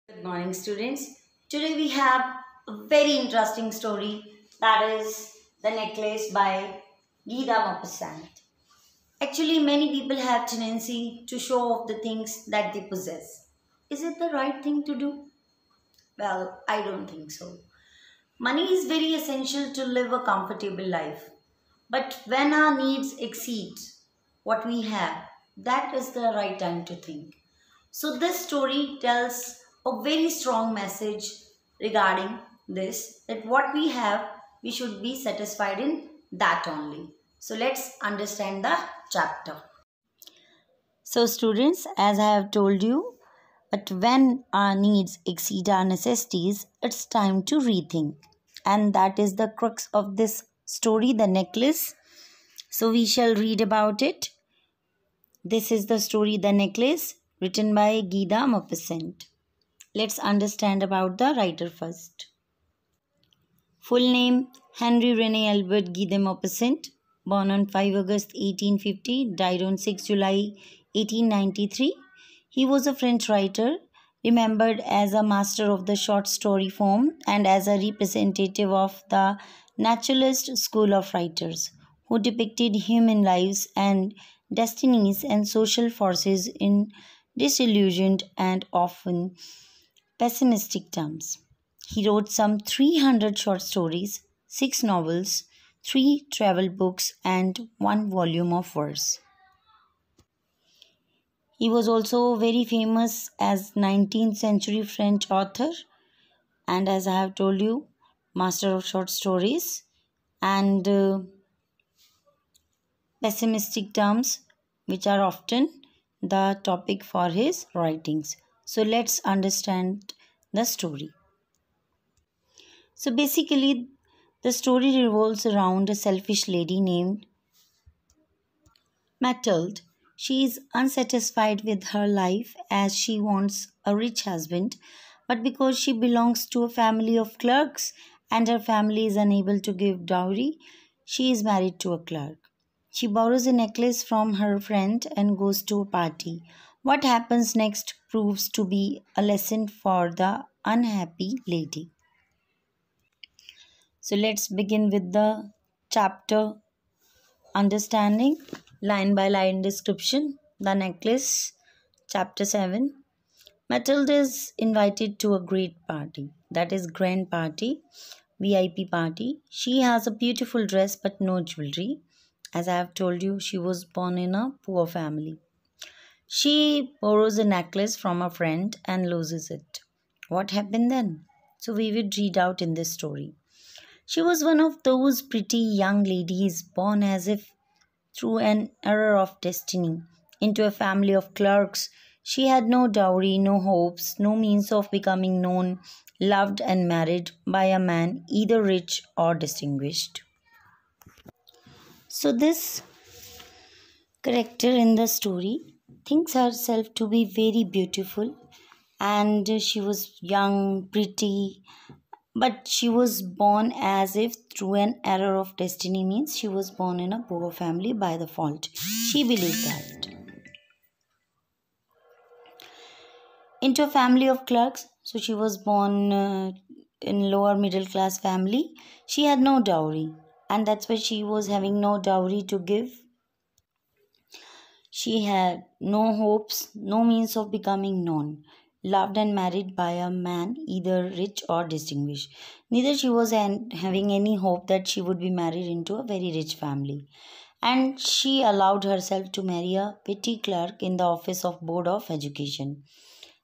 Good morning, students. Today we have a very interesting story that is The Necklace by Geeta Maupassant. Actually, many people have tendency to show off the things that they possess. Is it the right thing to do? Well, I don't think so. Money is very essential to live a comfortable life. But when our needs exceed what we have, that is the right time to think. So, this story tells a very strong message regarding this that what we have, we should be satisfied in that only. So, let's understand the chapter. So, students, as I have told you, but when our needs exceed our necessities, it's time to rethink. And that is the crux of this story, The Necklace. So, we shall read about it. This is the story The Necklace, written by Geeta Maupassant. Let's understand about the writer first. Full name Henry Rene Albert Guy de Maupassant, born on 5 August 1850, died on 6 July 1893. He was a French writer, remembered as a master of the short story form and as a representative of the naturalist school of writers, who depicted human lives and destinies and social forces in disillusioned and often pessimistic terms. He wrote some 300 short stories, 6 novels, 3 travel books, and 1 volume of verse. He was also very famous as 19th century French author and, as I have told you, master of short stories and pessimistic terms, which are often the topic for his writings. So let's understand the story. So basically, the story revolves around a selfish lady named Mathilde. She is unsatisfied with her life as she wants a rich husband, but because she belongs to a family of clerks and her family is unable to give dowry, she is married to a clerk. She borrows a necklace from her friend and goes to a party. What happens next proves to be a lesson for the unhappy lady. So let's begin with the chapter understanding line by line description. The necklace, chapter 7. Matilda is invited to a great party, that is, grand party, VIP party. She has a beautiful dress but no jewelry. As I have told you, she was born in a poor family. She borrows a necklace from a friend and loses it. What happened then? So we will read out in this story. She was one of those pretty young ladies born as if through an error of destiny into a family of clerks. She had no dowry, no hopes, no means of becoming known, loved, and married by a man either rich or distinguished. So, this character in the story thinks herself to be very beautiful, and she was young, pretty, but she was born as if through an error of destiny, means she was born in a poor family by the fault. She believed that. Into a family of clerks, so she was born in lower middle class family. She had no dowry, and that's why she was having no dowry to give. She had no hopes, no means of becoming known, loved and married by a man either rich or distinguished. Neither she was having any hope that she would be married into a very rich family. And she allowed herself to marry a petty clerk in the office of Board of Education.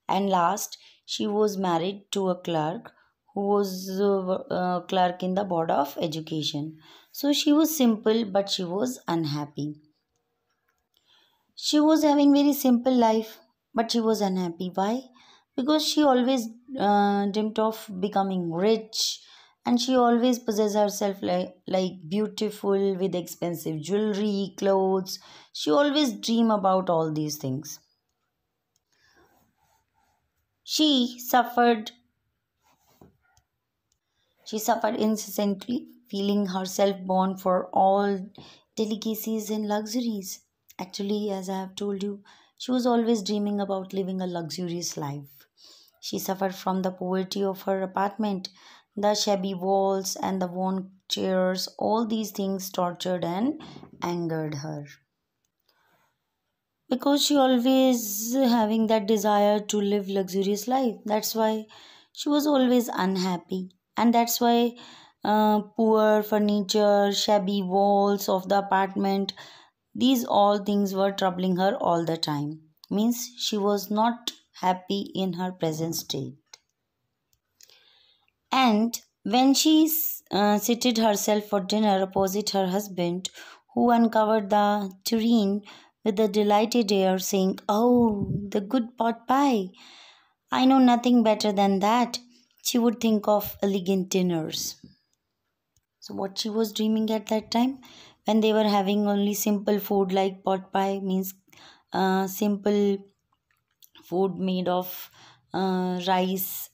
And last, she was married to a clerk who was a clerk in the Board of Education. So she was simple, but she was unhappy. She was having very simple life, but she was unhappy. Why? Because she always dreamt of becoming rich, and she always possessed herself like beautiful with expensive jewelry, clothes. She always dream about all these things. She suffered. She suffered incessantly, feeling herself born for all delicacies and luxuries. Actually, as I have told you, she was always dreaming about living a luxurious life. She suffered from the poverty of her apartment. The shabby walls and the worn chairs, all these things tortured and angered her. Because she always having that desire to live luxurious life. That's why she was always unhappy. And that's why poor furniture, shabby walls of the apartment, these all things were troubling her all the time. Means she was not happy in her present state. And when she seated herself for dinner opposite her husband, who uncovered the tureen with a delighted air, saying, "Oh, the good pot pie! I know nothing better than that," she would think of elegant dinners. So, what she was dreaming at that time, when they were having only simple food like pot pie, means simple food made of rice.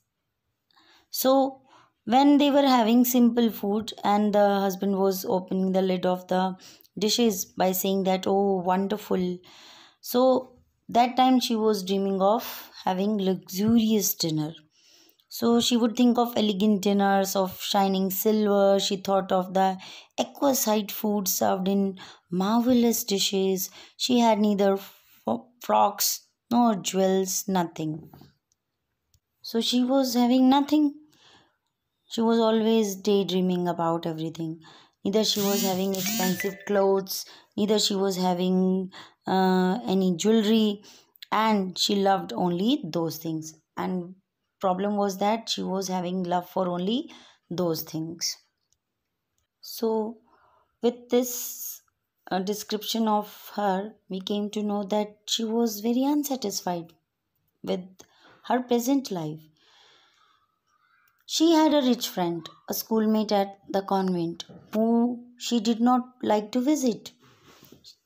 So, when they were having simple food, and the husband was opening the lid of the dishes by saying that, "Oh, wonderful." So, that time she was dreaming of having luxurious dinner. So she would think of elegant dinners of shining silver. She thought of the exquisite food served in marvelous dishes. She had neither frocks nor jewels, nothing. So she was having nothing. She was always daydreaming about everything. Neither she was having expensive clothes, neither she was having any jewelry, and she loved only those things. And problem was that she was having love for only those things. So, with this description of her, we came to know that she was very unsatisfied with her present life. She had a rich friend, a schoolmate at the convent, who she did not like to visit.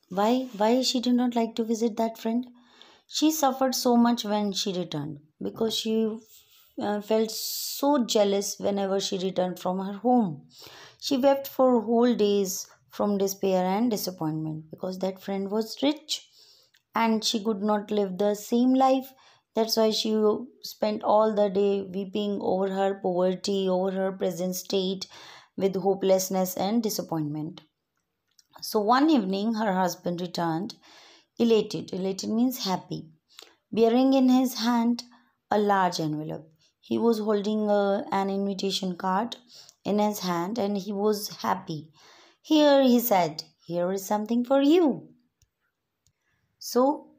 Why? Why she did not like to visit that friend? She suffered so much when she returned because she felt so jealous whenever she returned from her home. She wept for whole days from despair and disappointment because that friend was rich and she could not live the same life. That's why she spent all the day weeping over her poverty, over her present state with hopelessness and disappointment. So one evening, her husband returned, elated. Elated means happy, bearing in his hand a large envelope. He was holding an invitation card in his hand and he was happy. "Here," he said, "here is something for you." So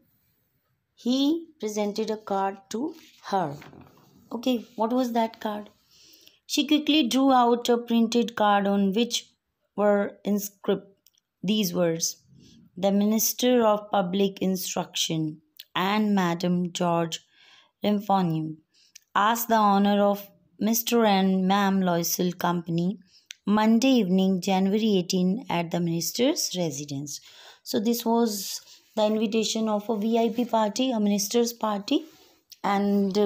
he presented a card to her. Okay, what was that card? She quickly drew out a printed card on which were inscribed these words: "The Minister of Public Instruction and Madame George Remphonium ask the honor of Mr. and Ma'am Loisel Company, Monday evening, January 18, at the minister's residence." So this was the invitation of a VIP party, a minister's party, and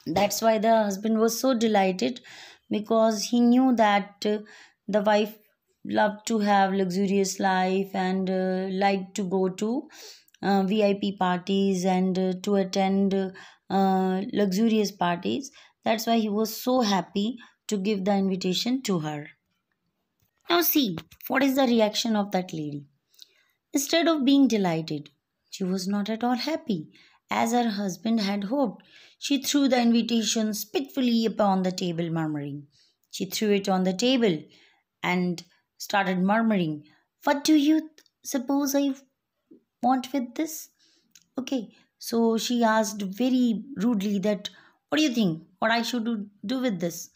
that's why the husband was so delighted because he knew that the wife loved to have luxurious life and liked to go to VIP parties and to attend luxurious parties. That's why he was so happy to give the invitation to her. Now, see what is the reaction of that lady. Instead of being delighted, she was not at all happy, as her husband had hoped. She threw the invitation spitefully upon the table, murmuring. She threw it on the table and started murmuring, "What do you suppose I want with this?" Okay, so she asked very rudely that, "What do you think? What I should do with this?"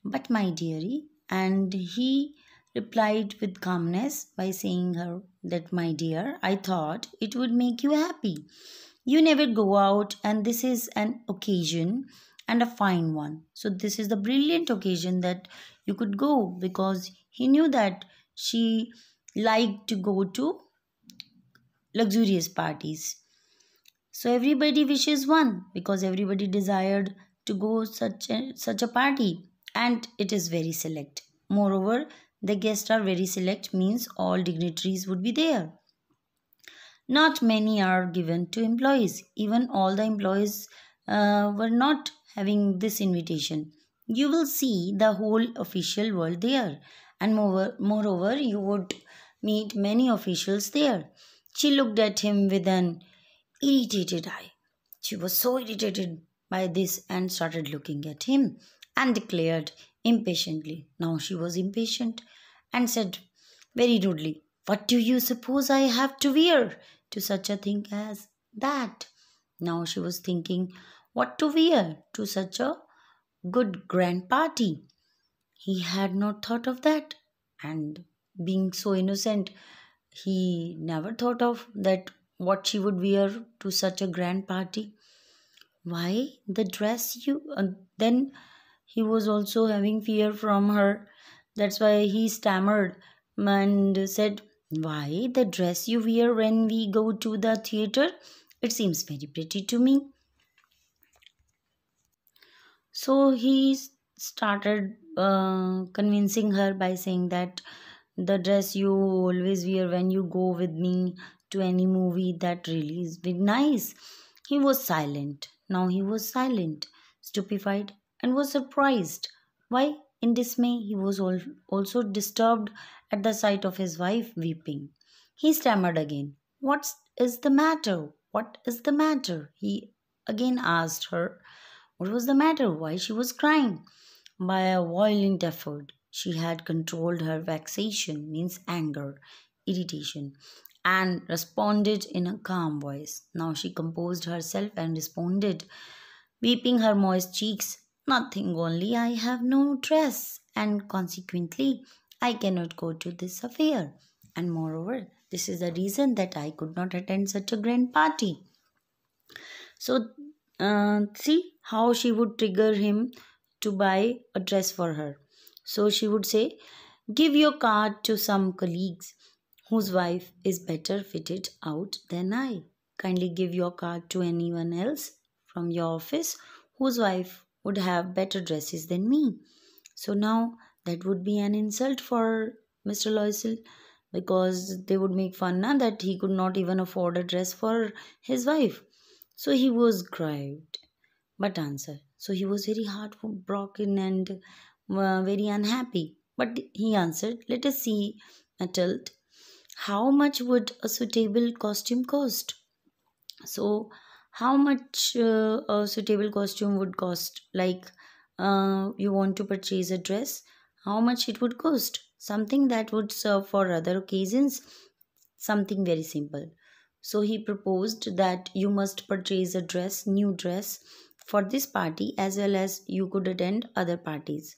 "But my dearie," and he replied with calmness by saying her that, "My dear, I thought it would make you happy. You never go out, and this is an occasion and a fine one. So this is the brilliant occasion that you could go," because he knew that she liked to go to luxurious parties. So everybody wishes one because everybody desired to go such a party, and it is very select. Moreover, the guests are very select, means all dignitaries would be there. Not many are given to employees. Even all the employees were not having this invitation. You will see the whole official world there, and moreover, you would meet many officials there. She looked at him with an irritated eye. She was so irritated by this and started looking at him and declared impatiently. Now she was impatient and said very rudely, "What do you suppose I have to wear to such a thing as that?" Now she was thinking what to wear to such a good grand party. He had not thought of that, and being so innocent, he never thought of that what she would wear to such a grand party. Why the dress you then he was also having fear from her. That's why he stammered and said, "Why the dress you wear when we go to the theater? It seems very pretty to me." So he started convincing her by saying that the dress you always wear when you go with me to any movie, that really is very nice. He was silent. Now he was silent, stupefied, and was surprised. Why? In dismay, he was also disturbed at the sight of his wife weeping. He stammered again. "What is the matter? What is the matter?" He again asked her what was the matter, why she was crying. By a violent effort, she had controlled her vexation, means anger, irritation, and responded in a calm voice. Now she composed herself and responded, weeping her moist cheeks, "Nothing, only I have no dress, and consequently I cannot go to this affair. And moreover, this is the reason that I could not attend such a grand party." So, see how she would trigger him to buy a dress for her. So she would say, "Give your card to some colleagues whose wife is better fitted out than I. Kindly give your card to anyone else from your office whose wife would have better dresses than me." So now that would be an insult for Mr. Loisel, because they would make fun now that he could not even afford a dress for his wife. So he was grieved, but answered. So he was very heartbroken and very unhappy. But he answered, "Let us see, Mathilde, how much would a suitable costume cost?" So, how much a suitable costume would cost? Like, you want to purchase a dress, how much it would cost? Something that would serve for other occasions, something very simple. So he proposed that you must purchase a dress, new dress, for this party as well as you could attend other parties.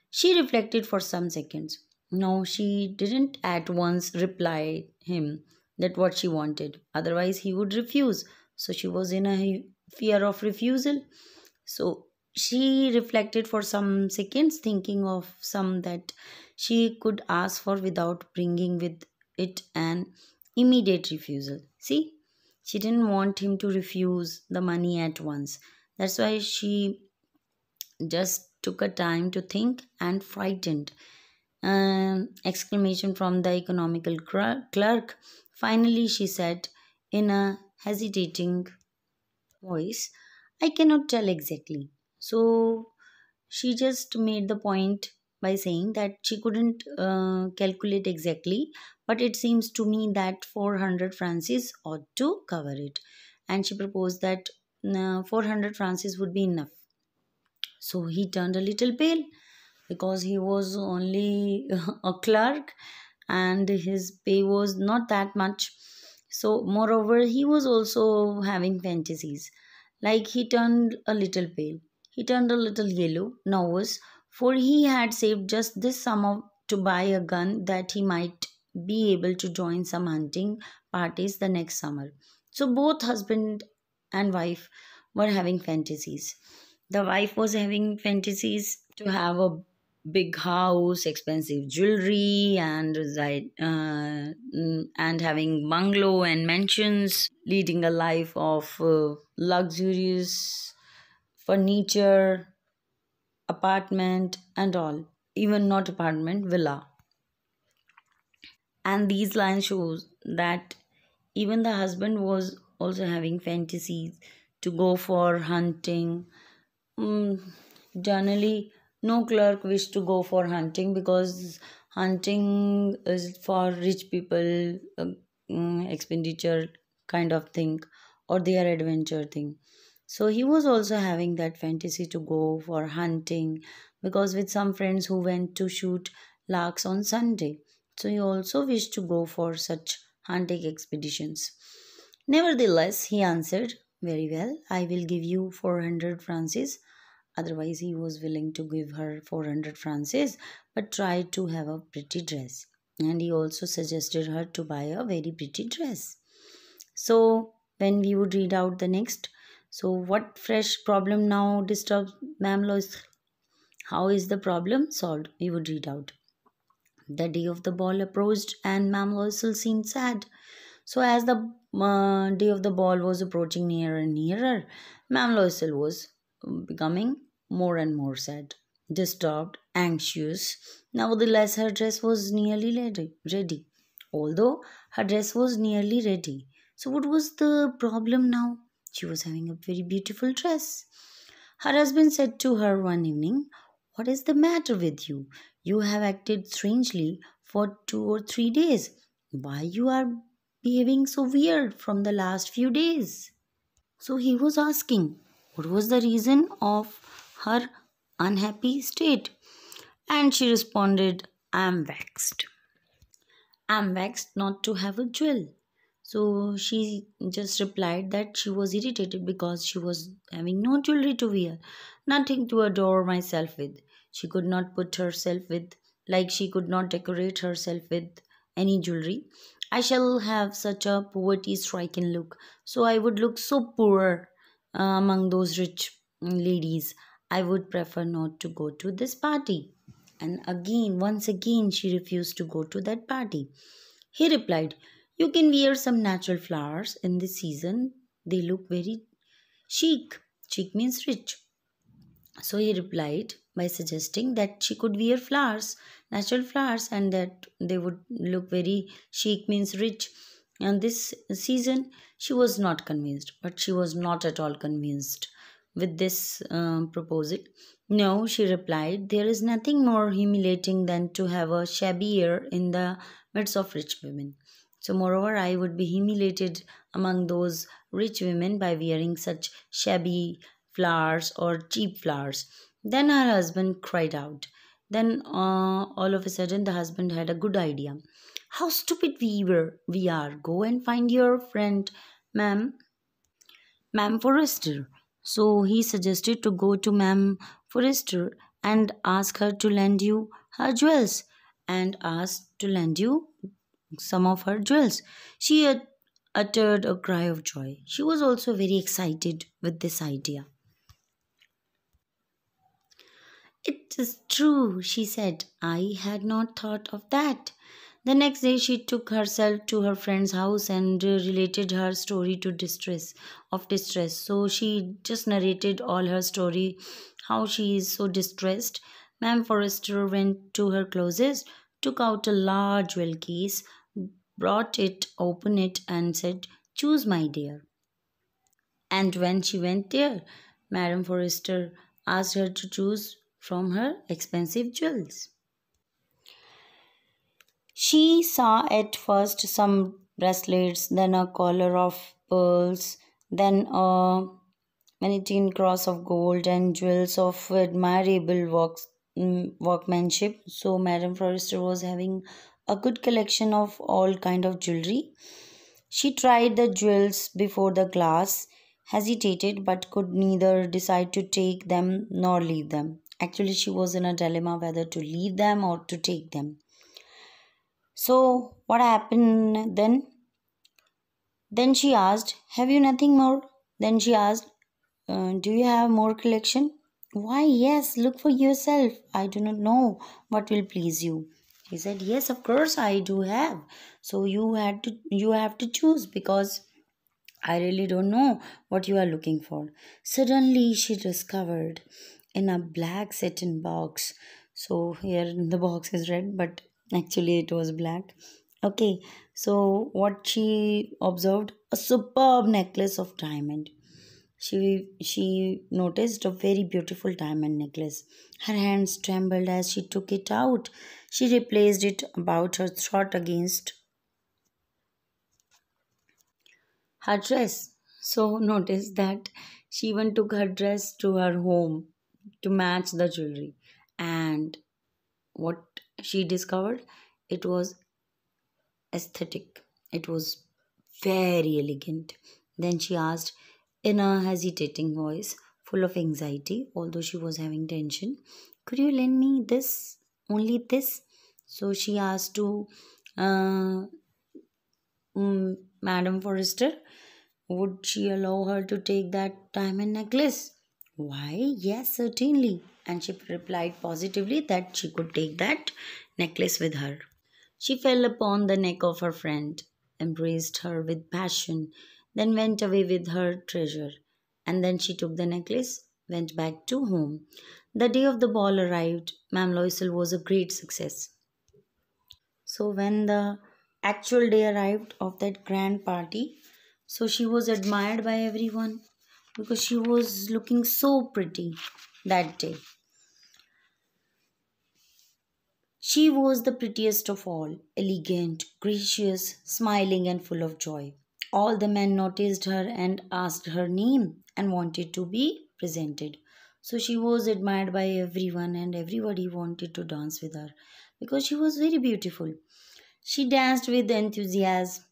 She reflected for some seconds. No, she didn't at once reply him that what she wanted. Otherwise, he would refuse. So she was in a fear of refusal. So she reflected for some seconds, thinking of some that she could ask for without bringing with it an immediate refusal. See, she didn't want him to refuse the money at once. That's why she just took a time to think and frightened. Exclamation from the economical clerk. Finally, she said in a hesitating voice, "I cannot tell exactly." So she just made the point by saying that she couldn't calculate exactly, but it seems to me that 400 francs ought to cover it. And she proposed that 400 francs would be enough. So he turned a little pale because he was only a clerk and his pay was not that much. So, moreover, he was also having fantasies. Like he turned a little pale, he turned a little yellow, nervous, for he had saved just this sum to buy a gun that he might be able to join some hunting parties the next summer. So, both husband and wife were having fantasies. The wife was having fantasies to have a big house, expensive jewelry, and and having bungalow and mansions, leading a life of luxurious furniture, apartment, and all. Even not apartment, villa. And these lines shows that even the husband was also having fantasies to go for hunting. Mm, Generally, no clerk wish to go for hunting because hunting is for rich people, expenditure kind of thing, or their adventure thing. So he was also having that fantasy to go for hunting because with some friends who went to shoot larks on Sunday. So he also wished to go for such hunting expeditions. Nevertheless, he answered, very well, I will give you 400 francs. Otherwise, he was willing to give her 400 francs, but tried to have a pretty dress. And he also suggested her to buy a very pretty dress. So, when we would read out the next, so what fresh problem now disturbs Ma'am Lois? How is the problem solved? We would read out. The day of the ball approached, and Ma'am Loisel seemed sad. So, as the day of the ball was approaching nearer and nearer, Ma'am Loisel was becoming more and more sad, disturbed, anxious. Nevertheless, her dress was nearly ready. Although her dress was nearly ready. So, what was the problem now? She was having a very beautiful dress. Her husband said to her one evening, what is the matter with you? You have acted strangely for 2 or 3 days. Why you are behaving so weird from the last few days? So he was asking what was the reason of her unhappy state. And she responded, I am vexed. I am vexed not to have a jewel. So she just replied that she was irritated because she was having no jewelry to wear, nothing to adore myself with. She could not put herself with, like she could not decorate herself with any jewelry. I shall have such a poverty stricken look. So I would look so poor among those rich ladies. I would prefer not to go to this party. And again, once again, she refused to go to that party. He replied, you can wear some natural flowers in this season. They look very chic. Chic means rich. So he replied by suggesting that she could wear flowers, natural flowers, and that they would look very chic means rich. And this season, she was not convinced, but she was not at all convinced with this proposal. No, she replied, there is nothing more humiliating than to have a shabby air in the midst of rich women. So, moreover, I would be humiliated among those rich women by wearing such shabby flowers or cheap flowers. Then her husband cried out. Then, all of a sudden, the husband had a good idea. How stupid we are. Go and find your friend, ma'am, Ma'am Forrester. So he suggested to go to Ma'am Forrester and ask her to lend you her jewels and asked to lend you some of her jewels. She uttered a cry of joy. She was also very excited with this idea. It is true, she said. I had not thought of that. The next day, she took herself to her friend's house and related her story to distress. So she just narrated all her story, how she is so distressed. Ma'am Forrester went to her closet, took out a large jewel case, brought it, opened it, and said, choose, my dear. And when she went there, Madame Forrester asked her to choose from her expensive jewels. She saw at first some bracelets, then a collar of pearls, then a Venetian cross of gold and jewels of admirable workmanship. So Madame Forrester was having a good collection of all kind of jewelry. She tried the jewels before the glass, hesitated but could neither decide to take them nor leave them. Actually, she was in a dilemma whether to leave them or to take them. So, what happened then? Then she asked, have you nothing more? Then she asked, do you have more collection? Why, yes, look for yourself. I do not know what will please you. He said, yes, of course I do have. So you have to choose because I really don't know what you are looking for. Suddenly she discovered in a black satin box. So here the box is red, but actually it was black. Okay, so what she observed, a superb necklace of diamond. She noticed a very beautiful diamond necklace. Her hands trembled as she took it out. She replaced it about her throat against her dress. So notice that she even took her dress to her home to match the jewelry. And what she discovered, it was aesthetic. It was very elegant. Then she asked in a hesitating voice, full of anxiety, although she was having tension, could you lend me this? Only this? So she asked to uh, Madam Forrester, would she allow her to take that diamond necklace? Why, yes, certainly. And she replied positively that she could take that necklace with her. She fell upon the neck of her friend, embraced her with passion, then went away with her treasure. And then she took the necklace, went back to home. The day of the ball arrived. Mam Loisel was a great success. So when the actual day arrived of that grand party, so she was admired by everyone because she was looking so pretty that day. She was the prettiest of all, elegant, gracious, smiling, and full of joy. All the men noticed her and asked her name and wanted to be presented. So she was admired by everyone, and everybody wanted to dance with her because she was very beautiful. She danced with enthusiasm,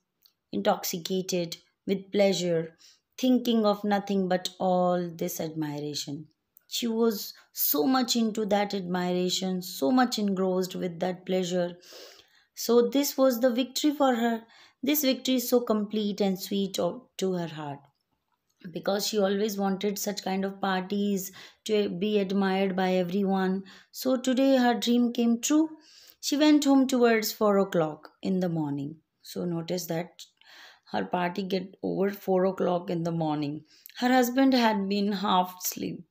intoxicated with pleasure, thinking of nothing but all this admiration. She was so much into that admiration, so much engrossed with that pleasure. So, this was the victory for her. This victory is so complete and sweet to her heart because she always wanted such kind of parties to be admired by everyone. So, today her dream came true. She went home towards 4 o'clock in the morning. So, notice that her party get over 4 o'clock in the morning. Her husband had been half asleep.